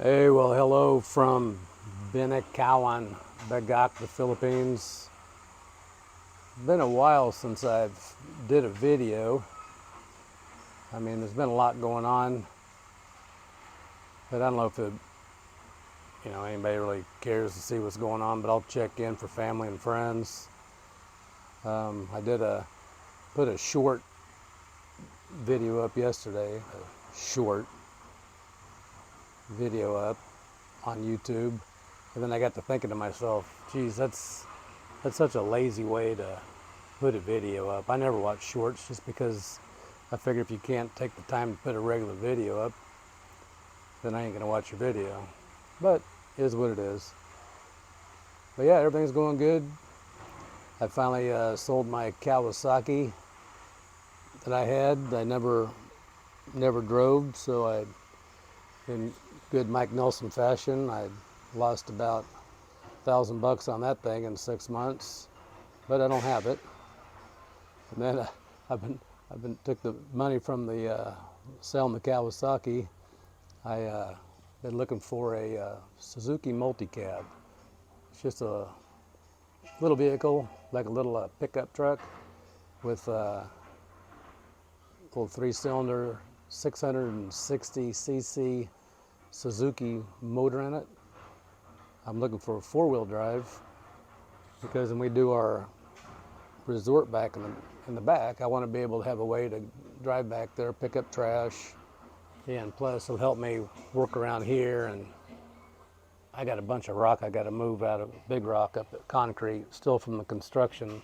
Hey, well, hello from Binakawan, Bagak, the Philippines. Been a while since I've did a video. I mean, there's been a lot going on, but I don't know if anybody really cares to see what's going on. But I'll check in for family and friends. I put a short video up yesterday, a short video up on YouTube, and then I got to thinking to myself, geez, that's such a lazy way to put a video up. I never watch shorts just because I figure if you can't take the time to put a regular video up, then I ain't gonna watch your video. But it is what it is. But yeah, everything's going good. I finally sold my Kawasaki that I had. I never drove, so in good Mike Nelson fashion, I lost about $1,000 on that thing in 6 months, but I don't have it. And then I've been took the money from the selling the Kawasaki. Been looking for a Suzuki multicab. It's just a little vehicle, like a little pickup truck with a little three-cylinder, 660cc Suzuki motor in it. I'm looking for a four-wheel drive because when we do our resort back in the back, I want to be able to have a way to drive back there, pick up trash, and plus it'll help me work around here. And I got a bunch of rock I got to move out of, big rock up at concrete, still from the construction,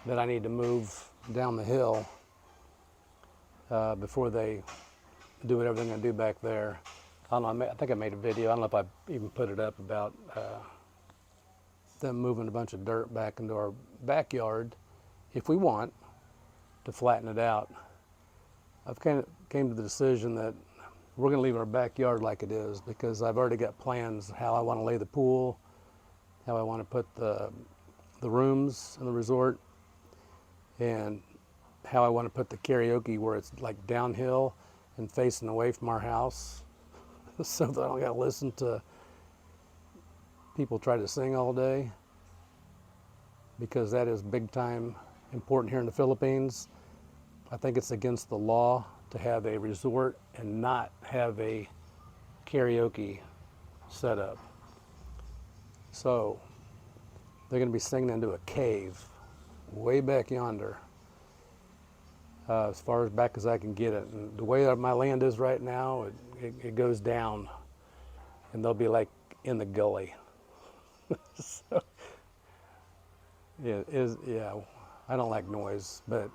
that I need to move down the hill before they do whatever they're going to do back there. I don't know, I think I made a video, I don't know if I even put it up, about them moving a bunch of dirt back into our backyard if we want to flatten it out. I've kind of came to the decision that we're going to leave our backyard like it is, because I've already got plans how I want to lay the pool, how I want to put the rooms in the resort, and how I want to put the karaoke where it's like downhill and facing away from our house so that I don't got to listen to people try to sing all day, because that is big time important here in the Philippines. I think it's against the law to have a resort and not have a karaoke set up. So they're going to be singing into a cave way back yonder, as far as back as I can get it. And the way that my land is right now, it goes down, and they'll be like in the gully. So, yeah, I don't like noise, but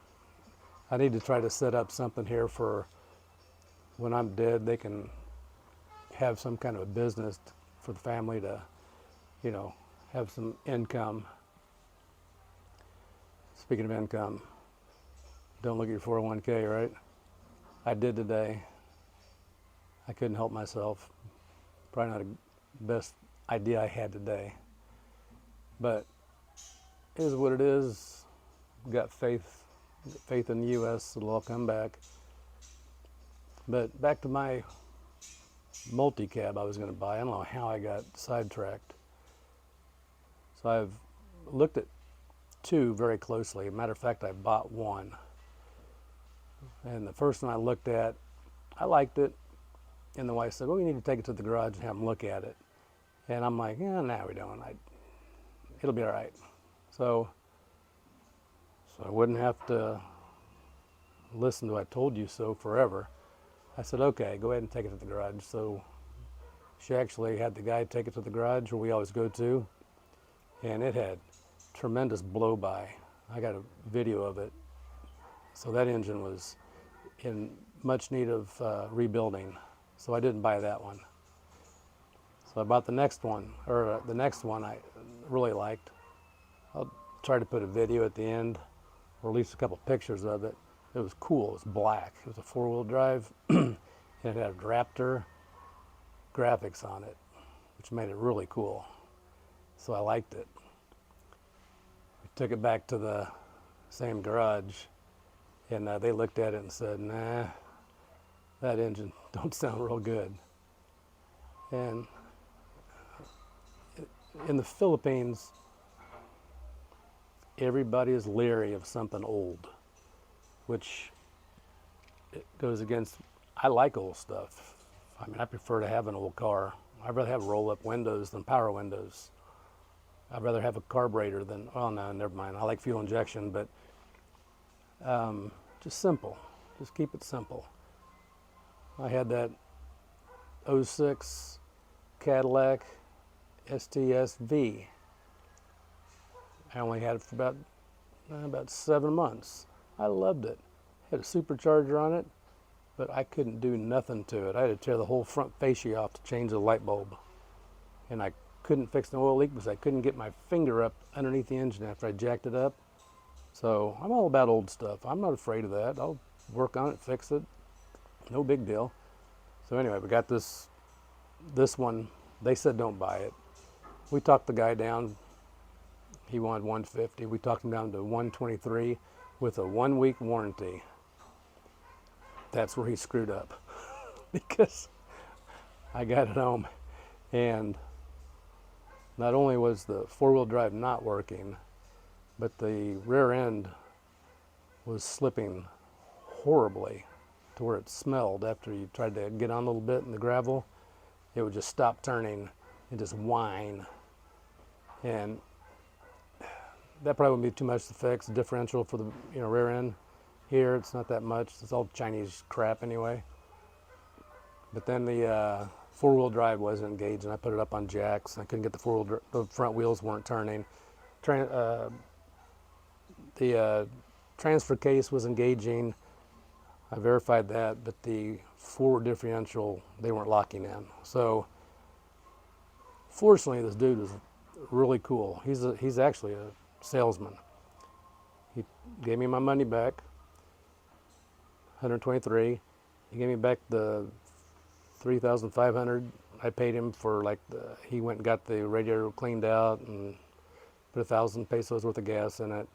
I need to try to set up something here for when I'm dead, they can have some kind of a business for the family to, have some income. Speaking of income, don't look at your 401k, right? I did today. I couldn't help myself. Probably not the best idea I had today, but it is what it is. Got faith in the U.S. It'll all come back. But back to my multi-cab I was going to buy. I don't know how I got sidetracked. So I've looked at two very closely. Matter of fact, I bought one. And the first one I looked at, I liked it. And the wife said, well, we need to take it to the garage and have them look at it. And I'm like, yeah, no, we don't. It'll be all right. So I wouldn't have to listen to I told you so forever. I said, okay, go ahead and take it to the garage. So she actually had the guy take it to the garage where we always go to, and it had tremendous blow by. I got a video of it. So that engine was in much need of rebuilding. So I didn't buy that one. So I bought the next one, the next one I really liked. I'll try to put a video at the end, or at least a couple pictures of it. It was cool. It was black. It was a four-wheel drive, and it had Raptor graphics on it, which made it really cool. So I liked it. We took it back to the same garage, and they looked at it and said, nah, that engine don't sound real good. And in the Philippines, everybody is leery of something old, which it goes against, I like old stuff. I mean, I prefer to have an old car. I'd rather have roll-up windows than power windows. I'd rather have a carburetor than, oh no, never mind. I like fuel injection, but just simple. Just keep it simple. I had that '06 Cadillac STS-V. I only had it for about 7 months. I loved it. Had a supercharger on it, but I couldn't do nothing to it. I had to tear the whole front fascia off to change the light bulb. And I couldn't fix the oil leak because I couldn't get my finger up underneath the engine after I jacked it up. So I'm all about old stuff. I'm not afraid of that. I'll work on it, fix it. No big deal. So anyway, we got this one. They said don't buy it. We talked the guy down. He wanted 150. We talked him down to 123 with a 1-week warranty. That's where he screwed up because I got it home and not only was the four-wheel drive not working, but the rear end was slipping horribly to where it smelled after you tried to get on a little bit in the gravel. It would just stop turning and just whine. And that probably wouldn't be too much to fix. The differential for the rear end here, it's not that much. It's all Chinese crap anyway. But then the four-wheel drive wasn't engaged, and I put it up on jacks. I couldn't get the front wheels weren't turning. The transfer case was engaging. I verified that, but the forward differential, they weren't locking in. So fortunately, this dude was really cool. He's actually a salesman. He gave me my money back, 123. He gave me back the 3,500. I paid him for he went and got the radiator cleaned out and put 1,000 pesos worth of gas in it.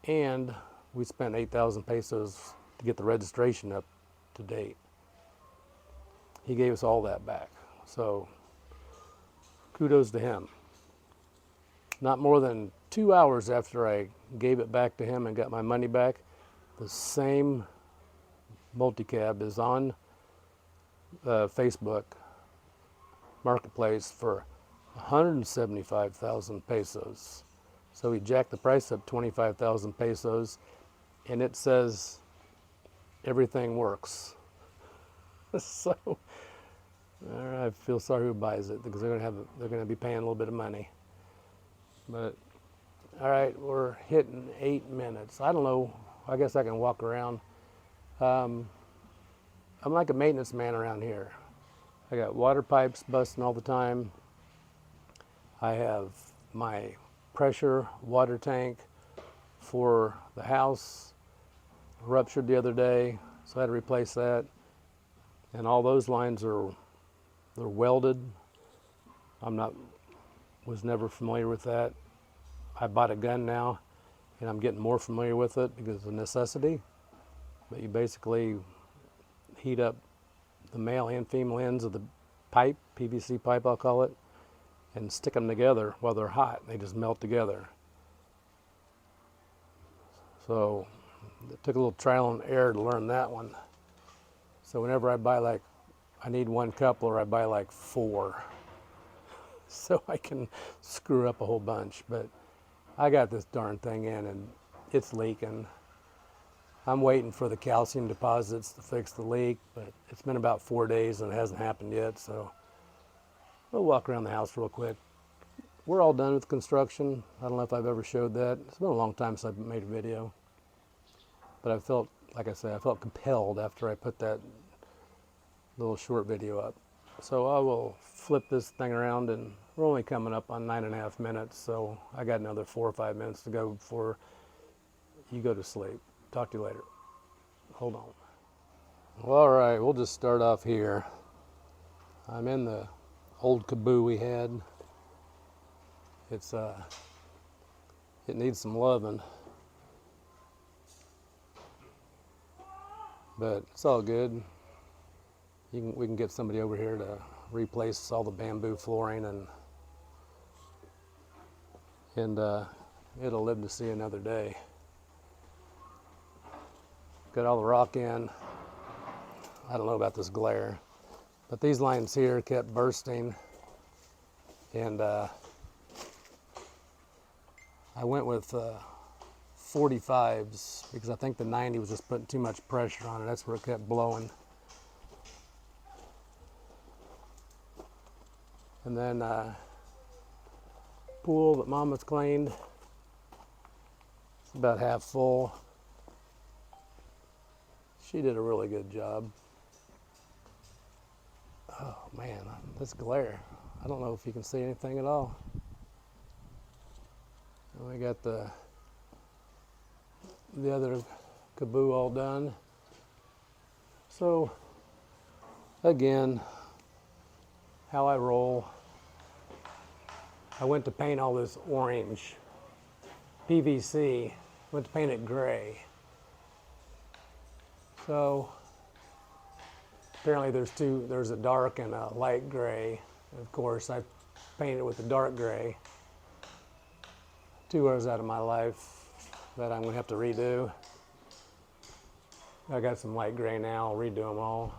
And we spent 8,000 pesos to get the registration up to date. He gave us all that back. So kudos to him. Not more than 2 hours after I gave it back to him and got my money back, the same multicab is on Facebook Marketplace for 175,000 pesos. So he jacked the price up 25,000 pesos, and it says everything works. So I feel sorry who buys it because they're going to be paying a little bit of money. But all right, we're hitting 8 minutes. I don't know. I guess I can walk around. I'm like a maintenance man around here. I got water pipes busting all the time. I have my pressure water tank for the house ruptured the other day, so I had to replace that. And all those lines they're welded. Was never familiar with that. I bought a gun now, and I'm getting more familiar with it because of necessity. But you basically heat up the male and female ends of the pipe, PVC pipe I'll call it, and stick them together while they're hot. They just melt together. So it took a little trial and error to learn that one. So whenever I buy I need one coupler, I buy 4. So I can screw up a whole bunch. But I got this darn thing in and it's leaking. I'm waiting for the calcium deposits to fix the leak, but it's been about 4 days and it hasn't happened yet. So we'll walk around the house real quick. We're all done with construction. I don't know if I've ever showed that. It's been a long time since I've made a video. But I felt, like I said, I felt compelled after I put that little short video up. So I will flip this thing around, and we're only coming up on 9.5 minutes. So I got another 4 or 5 minutes to go before you go to sleep. Talk to you later. Hold on. Well, all right, we'll just start off here. I'm in the old Caboo we had. It needs some loving, but it's all good. we can get somebody over here to replace all the bamboo flooring, and it'll live to see another day. Got all the rock in. I don't know about this glare, but these lines here kept bursting, and I went with 45s because I think the 90 was just putting too much pressure on it. That's where it kept blowing. And then pool that Mama's cleaned. It's about half full. She did a really good job. Oh man, this glare. I don't know if you can see anything at all. And we got the other caboo all done. So again, how I roll. I went to paint all this orange PVC, went to paint it gray. So apparently there's a dark and a light gray. And of course I painted it with the dark gray. 2 hours out of my life that I'm gonna have to redo. I got some light gray now, I'll redo them all.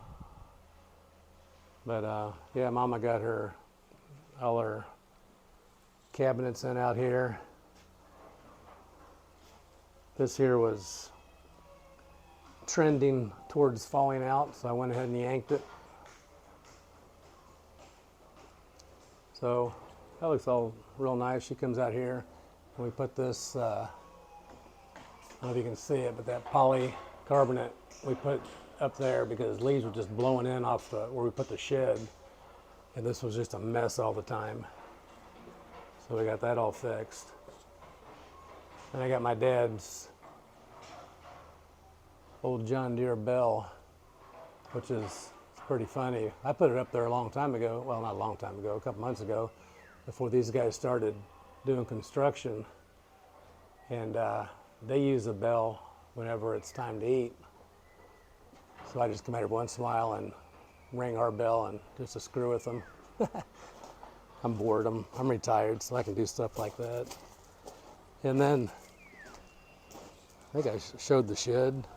But yeah, Mama got all her cabinets in out here. This here was trending towards falling out, so I went ahead and yanked it. So that looks all real nice. She comes out here and we put this, I don't know if you can see it, but that polycarbonate we put up there because leaves were just blowing in off where we put the shed, and this was just a mess all the time. So we got that all fixed. And I got my dad's old John Deere bell, which is pretty funny. I put it up there a long time ago. Well, not a long time ago, a couple months ago, before these guys started doing construction. And they use the bell whenever it's time to eat. So I just come out every once in a while and ring our bell and just to screw with them. I'm bored. I'm retired, so I can do stuff like that. And then I think I showed the shed.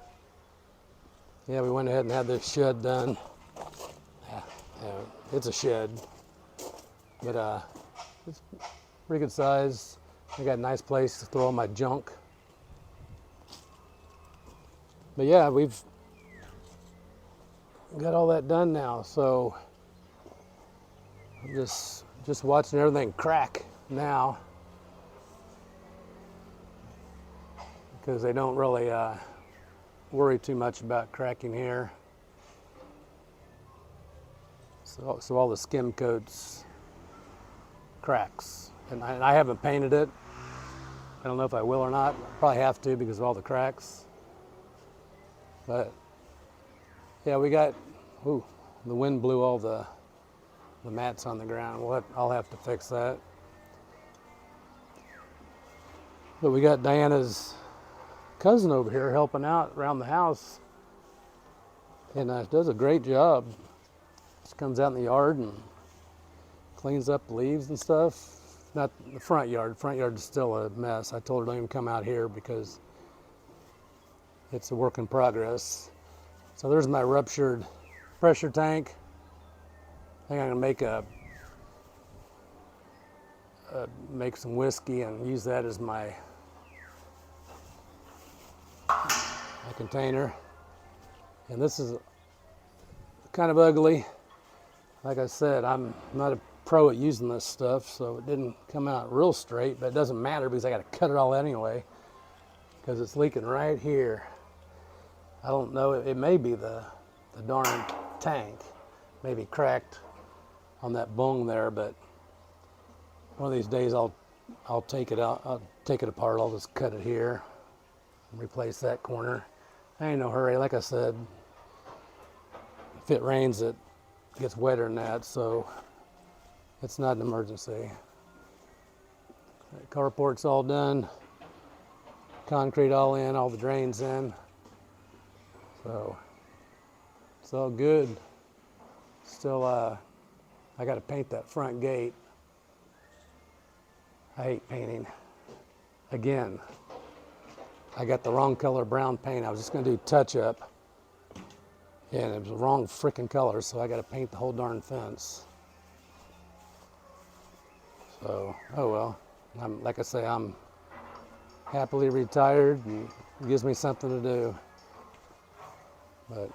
Yeah, we went ahead and had this shed done. Yeah, it's a shed, but it's pretty good size. I got a nice place to throw all my junk. But yeah, we've got all that done now, so I'm just watching everything crack now, because they don't really worry too much about cracking here. So all the skim coats cracks, and I haven't painted it. I don't know if I will or not. Probably have to because of all the cracks. But yeah, we got, ooh, the wind blew all the mats on the ground. I'll have to fix that. But we got Diana's cousin over here helping out around the house, and does a great job. She comes out in the yard and cleans up leaves and stuff. Not the front yard. Front yard is still a mess. I told her don't even come out here because it's a work in progress. So there's my ruptured pressure tank. I think I'm gonna make some whiskey and use that as my container. And this is kind of ugly. Like I said, I'm not a pro at using this stuff, so it didn't come out real straight, but it doesn't matter because I got to cut it all anyway because it's leaking right here. I don't know, it may be the darn tank, maybe cracked on that bung there, but one of these days I'll take it out, I'll take it apart, I'll just cut it here and replace that corner. I ain't no hurry, like I said, if it rains it gets wetter than that, so it's not an emergency. Carport's all done, concrete all in, all the drains in, so it's all good. Still, I got to paint that front gate. I hate painting. Again, I got the wrong color brown paint. I was just going to do touch up, and it was the wrong freaking color, so I got to paint the whole darn fence. So, oh well. Like I say, I'm happily retired, and it gives me something to do. But,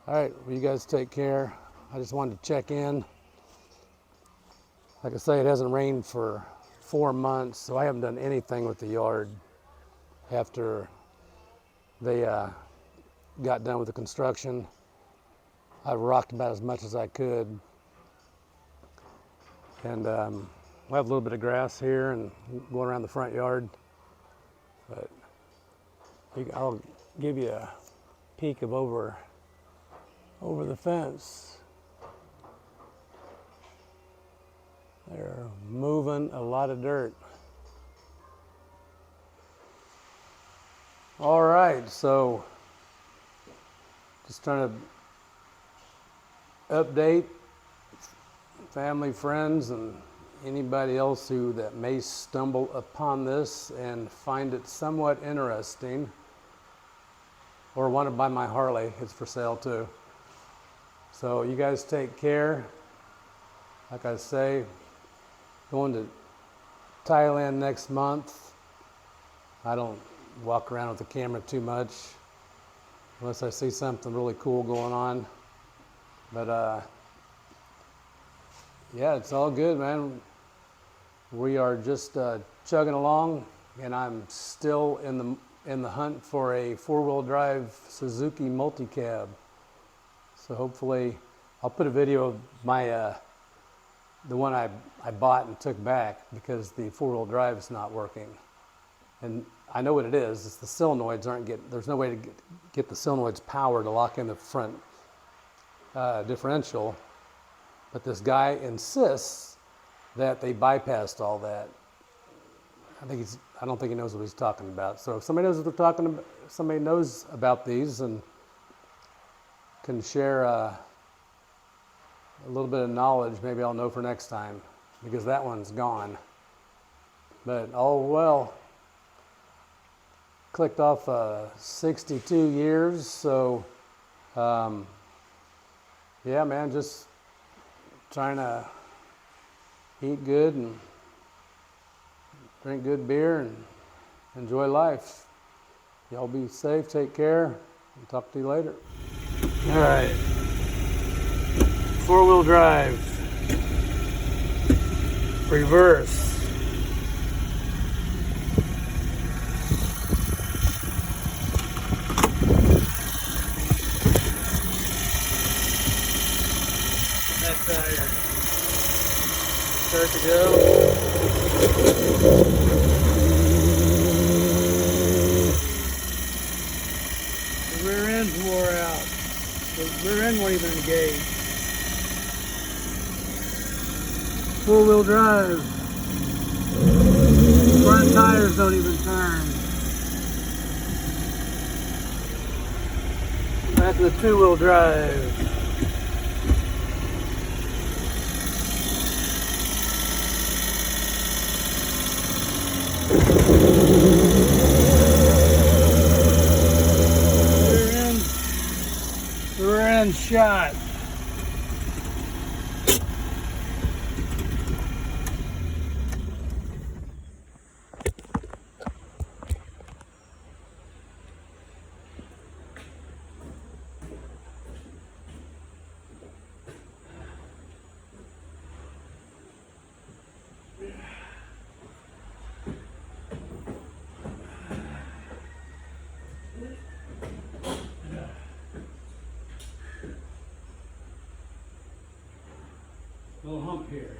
all right, well, you guys take care. I just wanted to check in. Like I say, it hasn't rained for 4 months, so I haven't done anything with the yard after they got done with the construction. I rocked about as much as I could. And we'll have a little bit of grass here and going around the front yard. But I'll give you a peek of over the fence. They're moving a lot of dirt. All right, so just trying to update family, friends, and anybody else that may stumble upon this and find it somewhat interesting or want to buy my Harley. It's for sale too. So you guys take care. Like I say, going to Thailand next month. I don't walk around with the camera too much unless I see something really cool going on. But yeah, it's all good, man. We are just chugging along, and I'm still in the hunt for a 4-wheel drive Suzuki multicab. So hopefully, I'll put a video of my the one I bought and took back because the 4-wheel drive is not working. And I know what it is. It's the solenoids aren't getting. There's no way to get the solenoids power to lock in the front differential. But this guy insists that they bypassed all that. I don't think he knows what he's talking about. So if somebody knows what they're talking about, somebody knows about these and can share a little bit of knowledge, maybe I'll know for next time, because that one's gone. But oh well. Clicked off 62 years, so yeah, man, just trying to eat good and drink good beer and enjoy life. Y'all be safe, take care, and talk to you later. All right, 4-wheel drive, reverse. That tire. Start to go. The rear end's wore out. The rear end won't even engage. 4-wheel drive. Front tires don't even turn. Back to the 2-wheel drive. Rear end shot. Little hump here.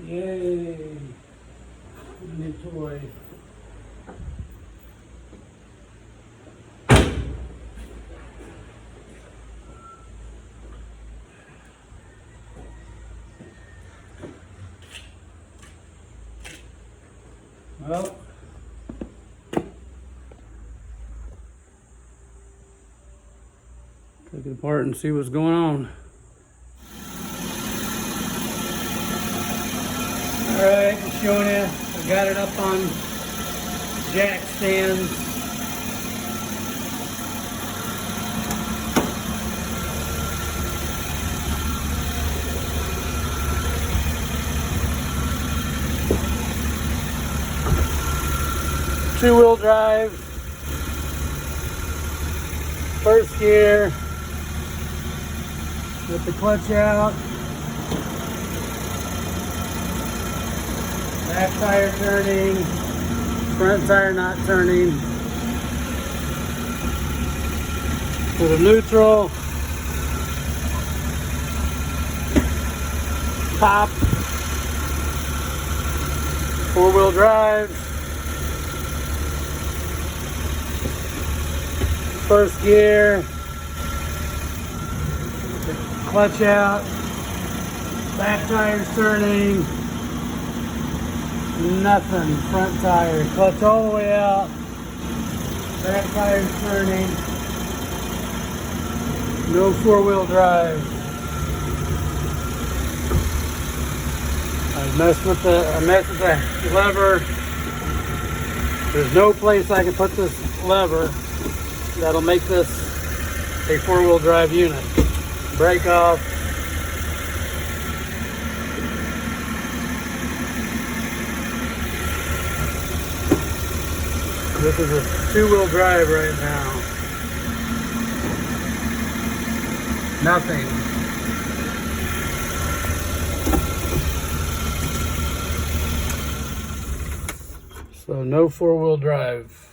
Yay! New toy. Well, take it apart and see what's going on. Alright, just showing you. I got it up on jack stands. Two-wheel drive. First gear. With the clutch out. Back tire turning, front tire not turning. To the neutral. Pop. Four-wheel drive. First gear. Clutch out. Back tires turning. Nothing. Front tire. Clutch all the way out. Back tires turning. No four-wheel drive. I messed with the lever. There's no place I can put this lever that'll make this a four-wheel drive unit. Brake off. This is a two-wheel drive right now. Nothing. So no four-wheel drive.